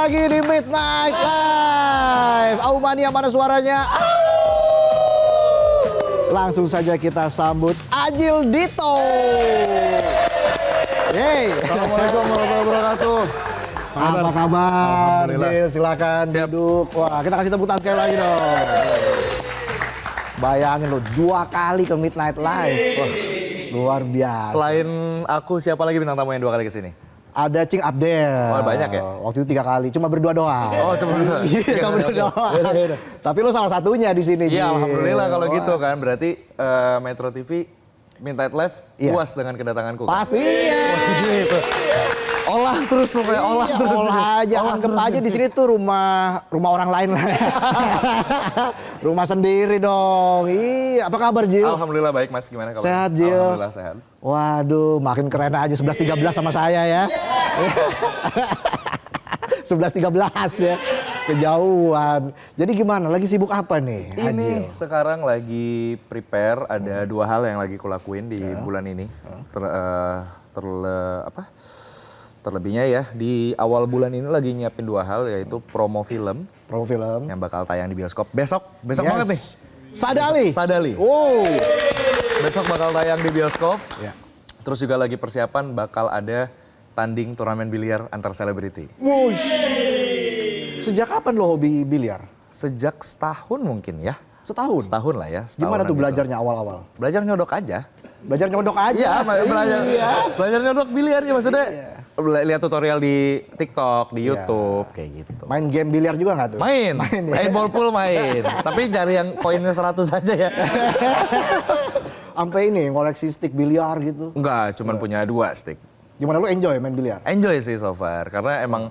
lagi di Midnight Live. Aumania mana suaranya? Langsung saja kita sambut Adjil Dito. Hey. Assalamualaikum warahmatullahi wabarakatuh. Apa kabar, Jil? Silakan duduk. Wah, kita kasih tepuk tangan sekali lagi dong. Bayangin lo, 2 kali ke Midnight Live. Wah, luar biasa. Selain aku, siapa lagi bintang tamu yang 2 kali kesini? Ada Cing Abdel. Oh, banyak ya? Waktu itu 3 kali, cuma berdua doang. Oh, cuma berdua? Iya, cuma berdua doang. Tapi lo salah satunya di sini. Iya, Jil. alhamdulillah kalau gitu kan. Berarti Metro TV Midnight Live puas dengan kedatanganku. Pastinya. Gitu. Olah terus pokoknya, olah terus. Olah aja, anggap aja di sini tuh rumah orang lain lah. Rumah sendiri dong. Iya, apa kabar Jil? Alhamdulillah baik Mas, gimana kabar? Sehat, Jil. Alhamdulillah sehat. Waduh, makin keren aja 11-13 sama saya ya. 11-13 ya. Kejauhan. Jadi gimana? Lagi sibuk apa nih? Ini sekarang lagi prepare, ada 2 hal yang lagi kulakuin di bulan ini. Terlebihnya ya, di awal bulan ini lagi nyiapin 2 hal, yaitu promo film. Promo film. Yang bakal tayang di bioskop. Besok banget nih. Sadali. Wow. Besok bakal tayang di bioskop. Ya. Terus juga lagi persiapan bakal ada tanding turnamen biliar antar selebriti. Wush. Sejak kapan lo hobi biliar? Sejak setahun mungkin ya. Setahun? Setahun lah ya. Gimana tuh gitu. belajarnya awal-awal? Belajar nyodok aja. Belajar nyodok aja? Iya, belajar nyodok biliar ya maksudnya. Lihat tutorial di TikTok, di YouTube, kayak gitu. Main game biliar juga nggak tuh? Main ya? ball pool main. Tapi cari yang koinnya 100 aja ya. Sampai ini ngoleksi stick biliar gitu? Enggak, cuman punya 2 stick. Gimana lu enjoy main biliar? Enjoy sih so far, karena emang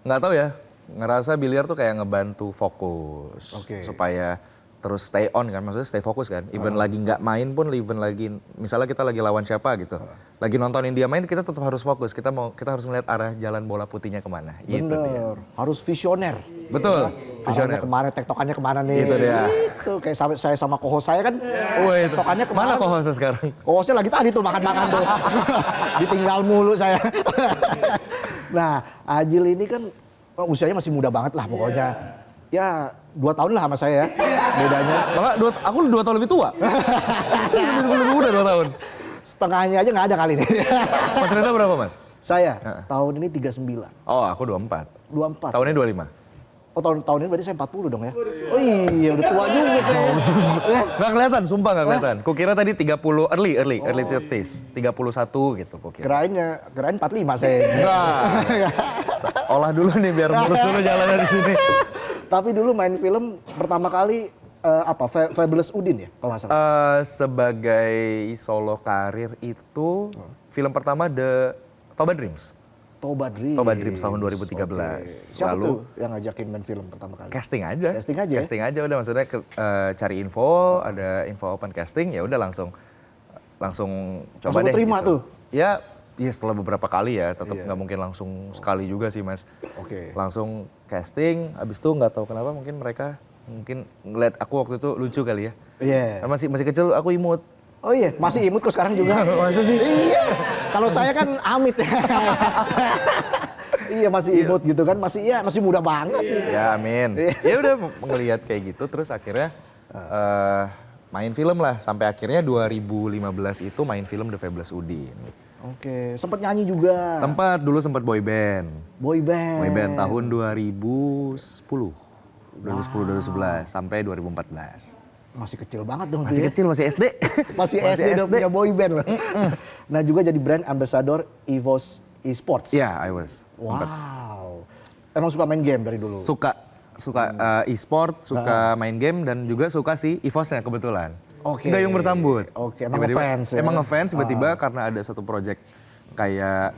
nggak tahu ya, ngerasa biliar tuh kayak ngebantu fokus. Supaya terus stay on kan, maksudnya stay fokus kan. Even lagi nggak main pun, even lagi, misalnya kita lagi lawan siapa gitu. Lagi nontonin dia main, kita tetap harus fokus. Kita harus ngeliat arah jalan bola putihnya kemana. Gitu dia. Harus visioner. Betul, visioner. Kemana, tektokannya kemana nih. Itu dia. Itu, kayak saya sama kohos saya kan, tektokannya kemana. Mana kohosnya sekarang? Kohosnya lagi tadi tuh makan-makan tuh. Ditinggal mulu saya. Nah, Adjil ini kan usianya masih muda banget lah pokoknya. Ya 2 tahun lah sama saya ya, bedanya. Malah aku 2 tahun lebih tua. Lebih muda 2 tahun. Setengahnya aja nggak ada kali ini. Mas Reza berapa Mas? Saya tahun ini 39. Oh aku 24. 24. Tahun ini 25. Oh tahun ini berarti saya 40 dong ya? Oh iya udah tua juga saya. Nggak kelihatan, sumpah nggak kelihatan. Kukira tadi 30, early 30s. 31 gitu kukira. Kirain 45 saya. Enggak. Olah dulu nih biar mulus dulu jalannya di sini. Tapi dulu main film pertama kali Fabulous Udin ya kalau nggak salah? Sebagai solo karir itu film pertama Toba Dreams. Toba Dreams tahun 2013. Siapa tuh yang ngajakin main film pertama kali? Casting aja. Casting aja Udah maksudnya cari info, ada info open casting ya udah langsung coba deh. Terima gitu. tuh. Ya setelah beberapa kali ya, tetap nggak mungkin langsung sekali juga sih Mas. Langsung casting, abis itu nggak tahu kenapa mungkin mereka ngeliat aku waktu itu lucu kali ya. Iya. Masih kecil aku imut. Oh iya, masih imut kok sekarang juga. Masa sih? Iya. Kalau saya kan amit ya. Iya masih imut gitu kan, masih muda banget. Ya amin. Ya udah ngelihat kayak gitu, terus akhirnya main film lah. Sampai akhirnya 2015 itu main film The Fabulous Udin. Oke, sempat nyanyi juga. Dulu sempat boy band. Boy band tahun 2010. 2011 sampai 2014. Masih kecil banget dong. Masih kecil, masih SD. masih SD udah punya boy band. Nah juga jadi brand ambassador EVOS Esports. Iya, I was. Wow. Emang suka main game dari dulu? Suka e-sport, suka main game dan juga suka sih EVOS-nya kebetulan. Gayung bersambut. Emang ngefans ya? Emang ngefans tiba-tiba karena ada satu project kayak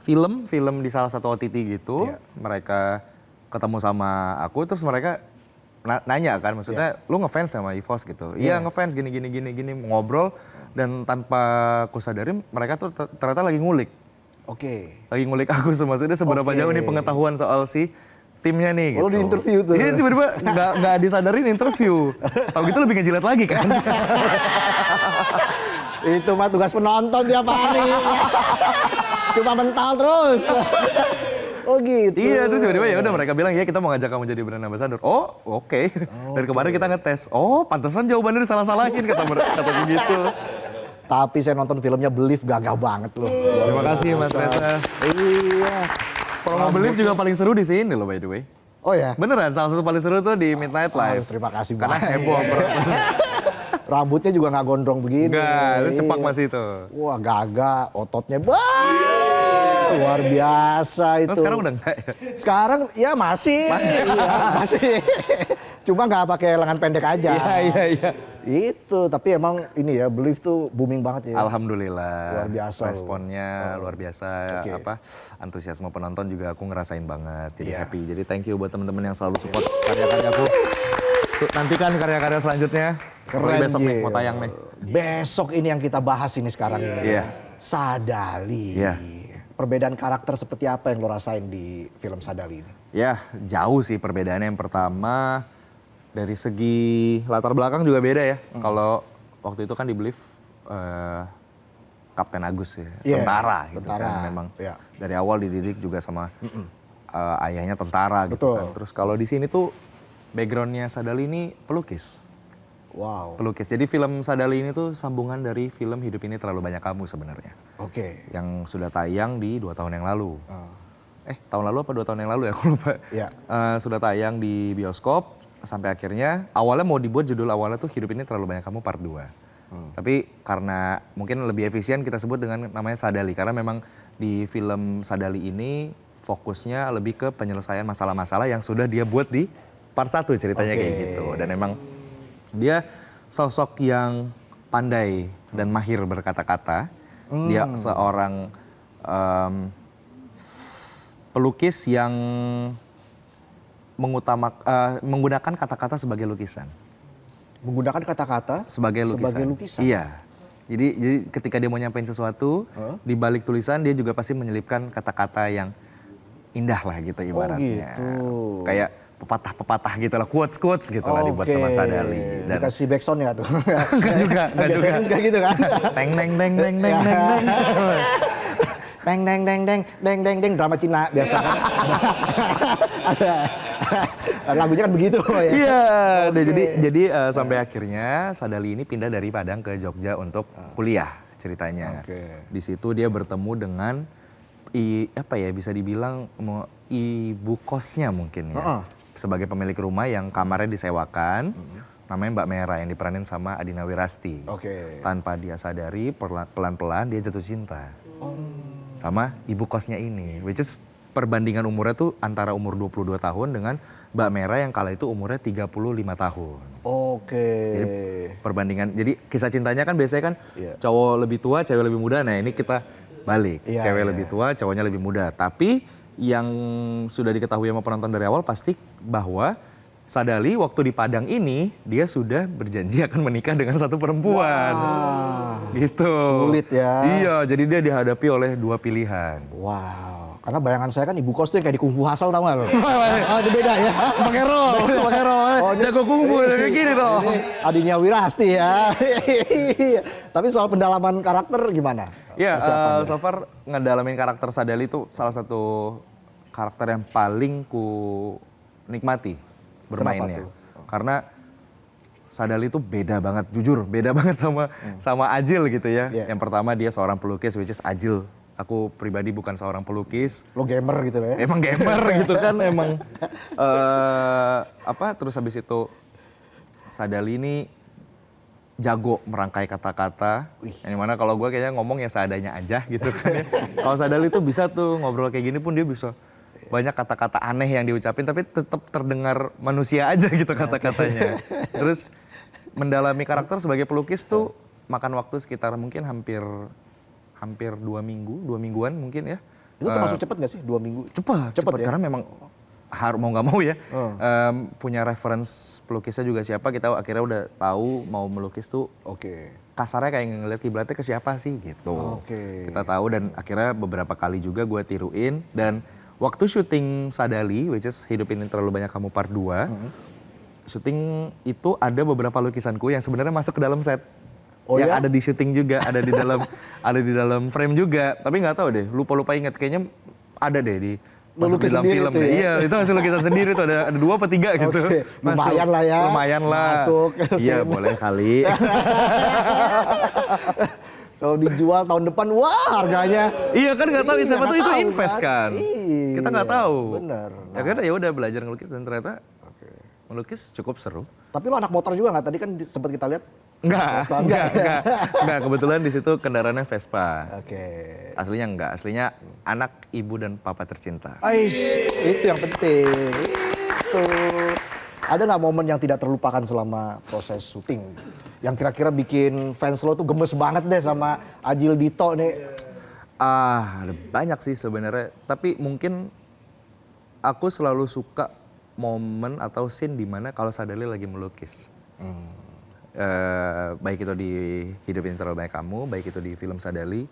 film di salah satu OTT gitu. Mereka ketemu sama aku terus mereka nanya kan, maksudnya lu ngefans sama EVOS gitu. Iya ngefans gini ngobrol dan tanpa aku sadarin mereka tuh ternyata lagi ngulik. Lagi ngulik aku maksudnya seberapa jauh nih pengetahuan soal si timnya nih gitu. Oh di interview tuh. Iya tiba-tiba nggak disadarin interview. Tahu gitu lebih ngejilat lagi kan. Itu mah tugas penonton tiap hari. Cuma mental terus. Oh gitu. Iya, terus tiba-tiba ya udah mereka bilang ya kita mau ngajak kamu jadi brand ambassador. Oh, oke. Dan kemarin kita ngetes. Oh, pantesan jawabannya disalah-salahin kata begitu. Tapi saya nonton filmnya Believe gagah banget loh. Terima kasih Mas Reza. Iya. Promo Believe juga paling seru di sini loh by the way. Oh ya? Beneran, salah satu paling seru tuh di Midnight Live. Terima kasih Karena banyak. heboh. Rambutnya juga nggak gondrong begini. Enggak, itu Iya. cepak masih itu. Wah gagah, ototnya luar biasa itu. Terus sekarang udah enggak ya? Sekarang ya masih. Iya, masih. Cuma nggak pakai lengan pendek aja. Iya. Itu, tapi emang ini ya, Believe tuh booming banget ya. Alhamdulillah. Luar biasa. Responnya luar biasa. Oke. Antusiasme penonton juga aku ngerasain banget. Jadi Iya. happy. Jadi thank you buat teman-teman yang selalu support karya-karyaku. Tuh, nantikan karya-karya selanjutnya. Mulai besok nih, Jil. mau tayang nih. Besok ini yang kita bahas ini sekarang ini. Iya. Sadali. Iya. Perbedaan karakter seperti apa yang lo rasain di film Sadali ini? Ya, jauh sih perbedaannya. Yang pertama, dari segi latar belakang juga beda ya. Kalau waktu itu kan di Believe Kapten Agus ya, Iya, tentara gitu tentara, kan. Memang iya. dari awal dididik juga sama ayahnya tentara gitu Betul. kan. Terus kalau di sini tuh backgroundnya Sadali ini pelukis. Wow. Pelukis. Jadi film Sadali ini tuh sambungan dari film Hidup Ini Terlalu Banyak Kamu sebenarnya. Oke. Yang sudah tayang di 2 tahun yang lalu. Ah. Tahun lalu apa 2 tahun yang lalu ya, aku lupa. Iya. Sudah tayang di bioskop sampai akhirnya awalnya mau dibuat judul awalnya tuh Hidup Ini Terlalu Banyak Kamu Part 2. Tapi karena mungkin lebih efisien kita sebut dengan namanya Sadali karena memang di film Sadali ini fokusnya lebih ke penyelesaian masalah-masalah yang sudah dia buat di part 1 ceritanya kayak gitu. Dan emang dia sosok yang pandai dan mahir berkata-kata. Dia seorang pelukis yang menggunakan kata-kata sebagai lukisan. Menggunakan kata-kata Sebagai lukisan. Iya. Jadi ketika dia mau nyampein sesuatu, di balik tulisan dia juga pasti menyelipkan kata-kata yang indah lah gitu ibaratnya. gitu. Kayak pepatah-pepatah gitu lah, quotes-quotes gitu lah dibuat sama Sadali. Dan Dikasih backsound ya tuh. enggak juga. Biasanya suka gitu kan. Teng neng neng neng neng neng neng. Deng deng deng deng deng deng deng drama Cina biasa kan. Ada. Lagunya kan begitu ya. Iya, Oke. jadi sampai akhirnya Sadali ini pindah dari Padang ke Jogja untuk kuliah ceritanya. Oke. Di situ dia bertemu dengan bisa dibilang ibu kosnya mungkin ya. Sebagai pemilik rumah yang kamarnya disewakan. Namanya Mbak Merah yang diperanin sama Adina Wirasti. Oke. Tanpa dia sadari pelan-pelan dia jatuh cinta. Sama ibu kosnya ini, which is perbandingan umurnya tuh antara umur 22 tahun dengan Mbak Merah yang kala itu umurnya 35 tahun. Oke. Jadi perbandingan, jadi kisah cintanya kan biasanya kan Iya. cowok lebih tua, cewek lebih muda. Nah ini kita balik, Iya, cewek iya. lebih tua, cowoknya lebih muda. Tapi yang sudah diketahui sama penonton dari awal pasti bahwa Sadali waktu di Padang ini dia sudah berjanji akan menikah dengan satu perempuan. Gitu. Sulit ya. Iya, jadi dia dihadapi oleh dua pilihan. Wow. Karena bayangan saya kan ibu kos tuh yang kayak di kungfu Hustle tau gak lo? Oh itu beda ya. Pakai roll. Oh, ini- Jago kungfu kayak gini dong. Ini Adinia Wirasti ya. Tapi soal pendalaman karakter gimana? Iya, Persiapannya? so far ngedalamin karakter Sadali itu salah satu karakter yang paling ku nikmati bermainnya. Kenapa tuh? Karena Sadali itu beda banget, jujur beda banget sama Ajil gitu ya. Iya. Yang pertama dia seorang pelukis, which is Ajil. Aku pribadi bukan seorang pelukis. Lo gamer gitu ya? Emang gamer gitu kan, emang terus habis itu Sadali ini jago merangkai kata-kata. Yang mana kalau gue kayaknya ngomong ya seadanya aja gitu kan ya. Kalau Sadali tuh bisa tuh ngobrol kayak gini pun dia bisa banyak kata-kata aneh yang diucapin tapi tetap terdengar manusia aja gitu kata-katanya. Terus mendalami karakter sebagai pelukis tuh makan waktu sekitar mungkin hampir 2 mingguan mungkin ya. Itu termasuk cepet gak sih? 2 minggu? Cepet ya? karena memang mau nggak mau ya punya reference pelukisnya juga siapa, kita akhirnya udah tahu mau melukis tuh Oke. kasarnya kayak ngeliat kiblatnya ke siapa sih gitu. Oke. Kita tahu dan akhirnya beberapa kali juga gue tiruin dan waktu syuting Sadali, which is Hidup Ini Terlalu Banyak Kamu Part 2, syuting itu ada beberapa lukisanku yang sebenarnya masuk ke dalam set. Oh yang ya? ada di syuting juga, ada di dalam frame juga. Tapi nggak tahu deh, lupa ingat kayaknya ada deh masuk di lukis dalam sendiri film. tuh ya? Iya, itu hasil lukisan sendiri tuh ada 2 apa 3 gitu. Oke, lumayan lah ya. Lumayan lah. Masuk ke Iya, scene. boleh kali. Kalau dijual tahun depan, wah harganya. Iya kan nggak tahu, Iya, siapa tuh nggak itu tahu invest kan. Iya, Kita nggak tahu. bener. Ya kan ya udah belajar ngelukis dan ternyata melukis cukup seru. Tapi lo anak motor juga nggak? Tadi kan sempat kita lihat. Enggak, Vespa enggak. Kebetulan di situ kendaraannya Vespa. Oke. Aslinya enggak, aslinya anak, ibu dan papa tercinta. Ais, itu yang penting. Itu. Ada nggak momen yang tidak terlupakan selama proses syuting? Yang kira-kira bikin fans lo tuh gemes banget deh sama Adjil Dito nih. Ada banyak sih sebenarnya. Tapi mungkin aku selalu suka momen atau scene dimana kalau Sadali lagi melukis. Baik itu di Hidup Ini Terlalu Banyak Kamu, baik itu di film Sadali,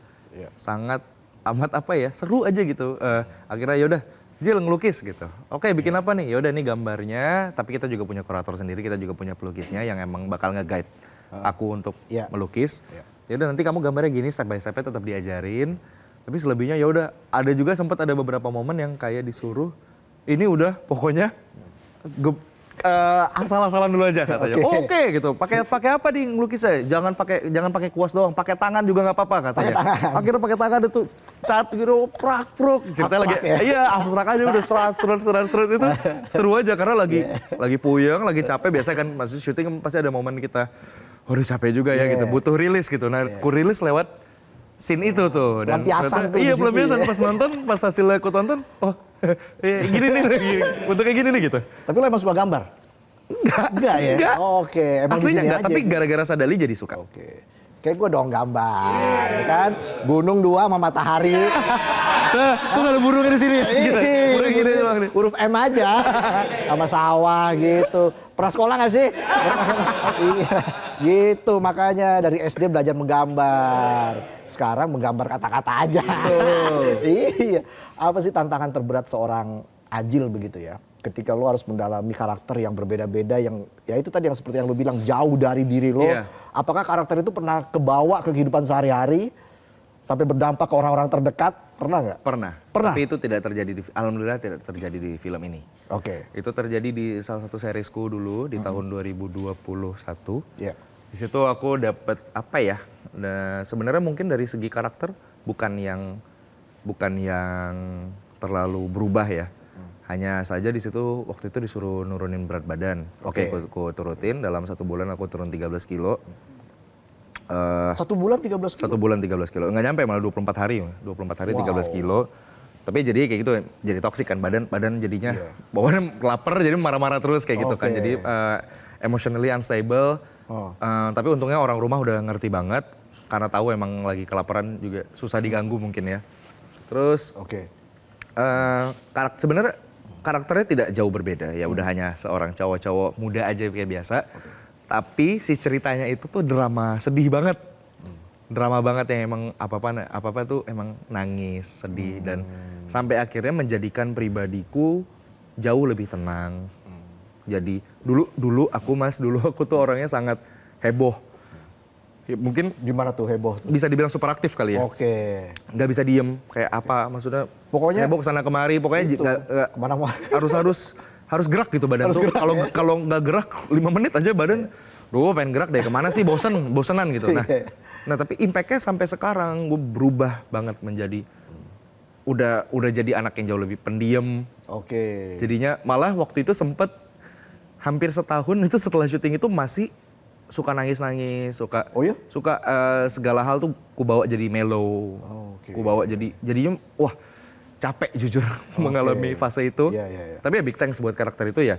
sangat amat apa ya, seru aja gitu. Akhirnya yaudah, Jil ngelukis gitu. Oke, bikin apa nih? Yaudah nih gambarnya, tapi kita juga punya kurator sendiri, kita juga punya pelukisnya yang emang bakal nge-guide aku untuk melukis. Yaudah nanti kamu gambarnya gini, step by step-nya tetap diajarin. Tapi selebihnya yaudah, ada juga sempat ada beberapa momen yang kayak disuruh, ini udah pokoknya asal-asalan dulu aja katanya. Oke gitu. Pakai apa nih ngelukisnya? Jangan pakai kuas doang, pakai tangan juga nggak apa-apa katanya. Akhirnya pakai tangan itu cat gitu, prak-pruk. Ceritanya lagi iya abstrak aja udah serat itu seru aja karena lagi puyeng, lagi capek. Biasanya kan masih syuting pasti ada momen kita udah capek juga ya gitu, butuh rilis gitu. Nah, ku rilis lewat scene itu tuh. Dan pelampiasan tuh. Iya, di situ pelampiasan ya. pas nonton, pas hasilnya aku tonton, oh gini nih, untuk kayak gini nih gitu. Tapi lo emang suka gambar? Enggak ya? Enggak. Oke, emang di Aslinya sini enggak, aja tapi gitu. gara-gara Sadali jadi suka. Oke. Kayak gue dong gambar, ya kan? Gunung 2 sama matahari. Nah, kok gak ada burungnya di sini? Gitu. Burung gini doang nih. Huruf M aja. Sama sawah gitu. Pernah sekolah gak sih? Iya. Gitu, makanya dari SD belajar menggambar. Sekarang menggambar kata-kata aja. Iya. Apa sih tantangan terberat seorang Adjil begitu ya? Ketika lo harus mendalami karakter yang berbeda-beda yang ya itu tadi yang seperti yang lo bilang jauh dari diri lo. Iya. Apakah karakter itu pernah kebawa ke kehidupan sehari-hari sampai berdampak ke orang-orang terdekat? Pernah nggak? Pernah. Pernah? Tapi itu tidak terjadi alhamdulillah tidak terjadi di film ini. Oke. Itu terjadi di salah satu seriesku dulu di tahun 2021. Iya. Di situ aku dapat apa ya? Nah, sebenarnya mungkin dari segi karakter bukan yang terlalu berubah ya. Hanya saja di situ waktu itu disuruh nurunin berat badan. Oke, aku turutin dalam 1 bulan aku turun 13 kilo. 1 bulan 13 kilo? 1 bulan 13 kilo. Nggak nyampe malah 24 hari. 24 hari 13 kilo. Tapi jadi kayak gitu jadi toksik kan badan jadinya bawaannya lapar jadi marah-marah terus kayak gitu kan. Jadi emotionally unstable. Tapi untungnya orang rumah udah ngerti banget karena tahu emang lagi kelaparan juga susah diganggu mungkin ya. Terus sebenarnya karakternya tidak jauh berbeda ya udah hanya seorang cowok-cowok muda aja kayak biasa. Tapi si ceritanya itu tuh drama sedih banget. Drama banget yang emang apa-apa tuh emang nangis, sedih dan sampai akhirnya menjadikan pribadiku jauh lebih tenang. Jadi dulu aku tuh orangnya sangat heboh. Ya, mungkin Gimana tuh heboh? bisa dibilang super aktif kali ya. Oke. Nggak bisa diem kayak apa maksudnya Pokoknya heboh kesana kemari pokoknya kemana-mana. harus gerak gitu badan tuh kalau nggak gerak 5 menit aja badan pengen gerak deh kemana sih bosenan gitu. Nah tapi impactnya sampai sekarang gue berubah banget menjadi udah jadi anak yang jauh lebih pendiam. Oke. Jadinya malah waktu itu sempet hampir setahun itu setelah syuting itu masih suka nangis-nangis, suka segala hal tuh ku bawa jadi mellow. Ku bawa jadinya wah capek jujur mengalami fase itu. Tapi ya big thanks buat karakter itu ya.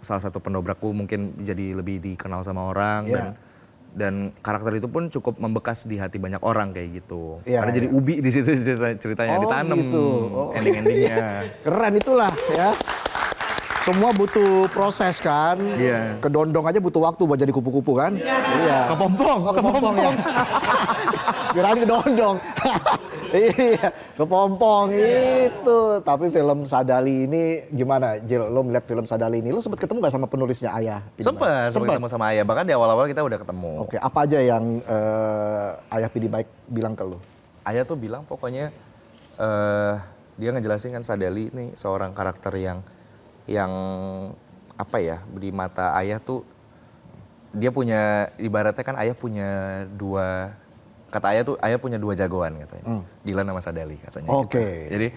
Salah satu pendobrakku mungkin jadi lebih dikenal sama orang dan karakter itu pun cukup membekas di hati banyak orang kayak gitu. Karena jadi ubi di situ ceritanya ditanam gitu. ending-endingnya. Keren itulah ya. Semua butuh proses kan. Kedondong aja butuh waktu buat jadi kupu-kupu kan. Iya. Kepompong ya. Kirain kedondong. Iya, kepompong itu. Tapi film Sadali ini gimana, Jil? Lo melihat film Sadali ini, lo sempet ketemu gak sama penulisnya Ayah? Sempet ketemu sama Ayah, bahkan di awal-awal kita udah ketemu. Oke, apa aja yang Ayah Pidi Baik bilang ke lo? Ayah tuh bilang pokoknya dia ngejelasin kan Sadali ini seorang karakter yang apa ya, di mata ayah tuh dia punya, ibaratnya kan ayah punya dua, kata ayah tuh ayah punya dua jagoan katanya. Dilan sama Sadali katanya. Oke. Gitu. Jadi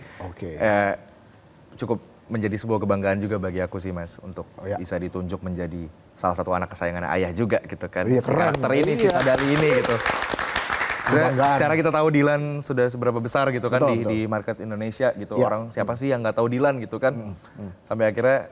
cukup menjadi sebuah kebanggaan juga bagi aku sih Mas untuk bisa ditunjuk menjadi salah satu anak kesayangan ayah juga gitu kan. Iya, Si keren. karakter ini, si Sadali ini gitu. Secara kita tahu Dilan sudah seberapa besar gitu kan di market Indonesia gitu. Orang siapa sih yang nggak tahu Dilan gitu kan. Sampai akhirnya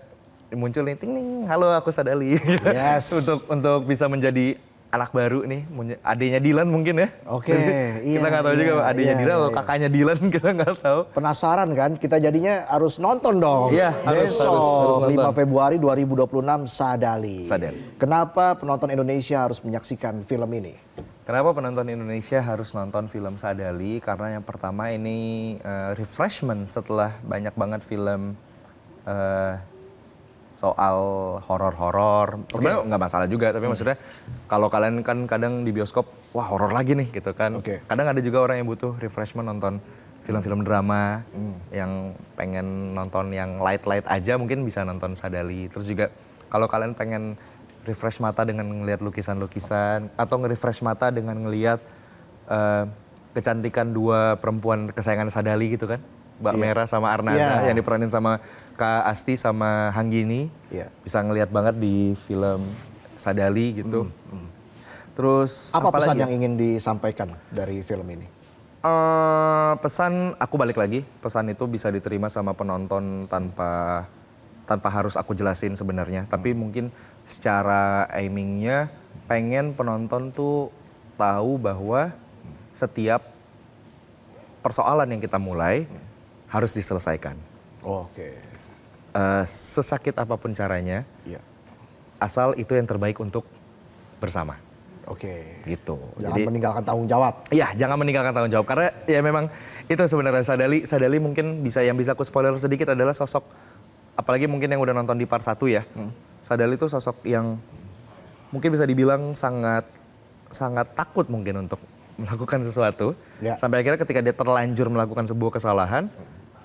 muncul nih, ting ning, halo aku Sadali. Yes. untuk bisa menjadi anak baru nih, adenya Dilan mungkin ya. Oke, Kita nggak tahu juga adenya Dilan atau kakaknya Dilan, kita nggak tahu. Penasaran kan? Kita jadinya harus nonton dong. Iya, harus Besok nonton. 5 Februari 2026 Sadali. Sadali. Kenapa penonton Indonesia harus menyaksikan film ini? Kenapa penonton Indonesia harus nonton film Sadali? Karena yang pertama ini refreshment setelah banyak banget film soal horor-horor. Sebenarnya nggak masalah juga, tapi maksudnya kalau kalian kan kadang di bioskop, wah horor lagi nih gitu kan. Kadang ada juga orang yang butuh refreshment nonton film-film drama, yang pengen nonton yang light-light aja mungkin bisa nonton Sadali. Terus juga kalau kalian pengen refresh mata dengan ngelihat lukisan-lukisan, atau nge-refresh mata dengan ngelihat kecantikan dua perempuan kesayangan Sadali gitu kan. Mbak Merah sama Arnaza yang diperanin sama Kak Asti sama Hanggini. Bisa ngelihat banget di film Sadali gitu. Terus Apa pesan yang ingin disampaikan dari film ini? Pesan, aku balik lagi, pesan itu bisa diterima sama penonton tanpa harus aku jelasin sebenarnya. Tapi mungkin secara aimingnya pengen penonton tuh tahu bahwa setiap persoalan yang kita mulai harus diselesaikan. Oke. Sesakit apapun caranya, asal itu yang terbaik untuk bersama. Oke. Gitu. Jangan meninggalkan tanggung jawab. Iya, jangan meninggalkan tanggung jawab. Karena ya memang itu sebenarnya Sadali mungkin yang bisa aku spoiler sedikit adalah sosok, apalagi mungkin yang udah nonton di part 1 ya. Sadali itu sosok yang mungkin bisa dibilang sangat takut mungkin untuk melakukan sesuatu. Sampai akhirnya ketika dia terlanjur melakukan sebuah kesalahan,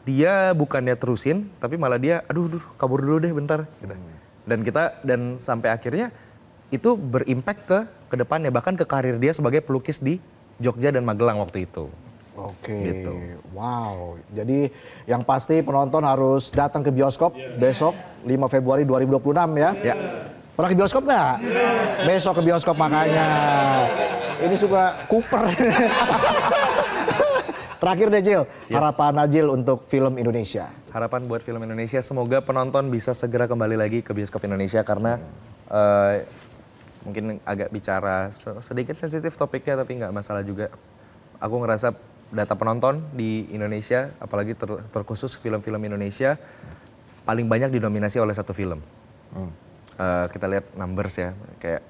dia bukannya terusin, tapi malah dia, aduh kabur dulu deh bentar. Gitu. Dan sampai akhirnya itu berimpact ke depannya, bahkan ke karir dia sebagai pelukis di Jogja dan Magelang waktu itu. Oke, Gitu. Wow. Jadi yang pasti penonton harus datang ke bioskop besok 5 Februari 2026 ya. Pernah ke bioskop nggak? Besok ke bioskop makanya. Ini suka Cooper. Terakhir deh Jil, harapan Najil untuk film Indonesia. Harapan buat film Indonesia, semoga penonton bisa segera kembali lagi ke bioskop Indonesia karena mungkin agak bicara sedikit sensitif topiknya tapi nggak masalah juga. Aku ngerasa data penonton di Indonesia, apalagi terkhusus film-film Indonesia, paling banyak didominasi oleh satu film. Kita lihat numbers ya, kayak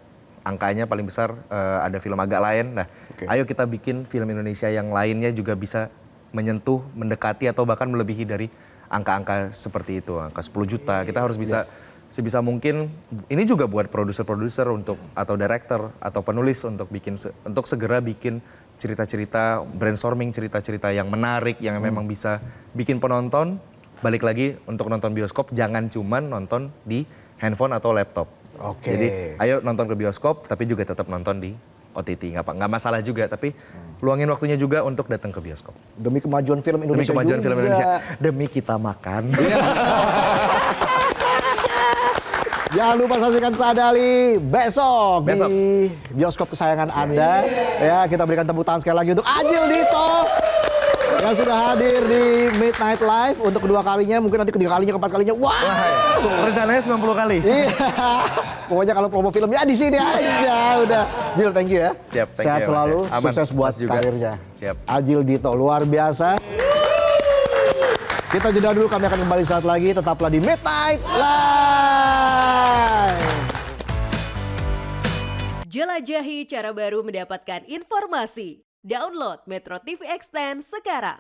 angkanya paling besar ada film agak lain. Nah, ayo kita bikin film Indonesia yang lainnya juga bisa menyentuh, mendekati atau bahkan melebihi dari angka-angka seperti itu, angka 10 juta. Kita harus bisa sebisa mungkin, ini juga buat produser-produser untuk atau director atau penulis untuk segera bikin cerita-cerita, brainstorming cerita-cerita yang menarik, yang memang bisa bikin penonton balik lagi untuk nonton bioskop, jangan cuman nonton di handphone atau laptop. Jadi ayo nonton ke bioskop tapi juga tetap nonton di OTT, nggak masalah juga, tapi luangin waktunya juga untuk datang ke bioskop. Demi kemajuan film Indonesia Demi kemajuan juga. film Indonesia, demi kita makan. Jangan lupa saksikan Sadali besok di bioskop kesayangan Anda. Ya, kita berikan tepuk tangan sekali lagi untuk Adjil Dito yang sudah hadir di Midnight Live untuk kedua kalinya, mungkin nanti ketiga kalinya, keempat kalinya. Wah, rencananya 90 kali. Iya. Pokoknya kalau promo filmnya di sini aja udah. Jil, thank you ya. Siap, thank Sehat you, selalu, Mas. Aman, sukses buat Mas juga. karirnya. Siap. Adjil Dito luar biasa. Kita jeda dulu, kami akan kembali saat lagi. Tetaplah di Midnight Live. Jelajahi cara baru mendapatkan informasi. Download Metro TV Extend sekarang.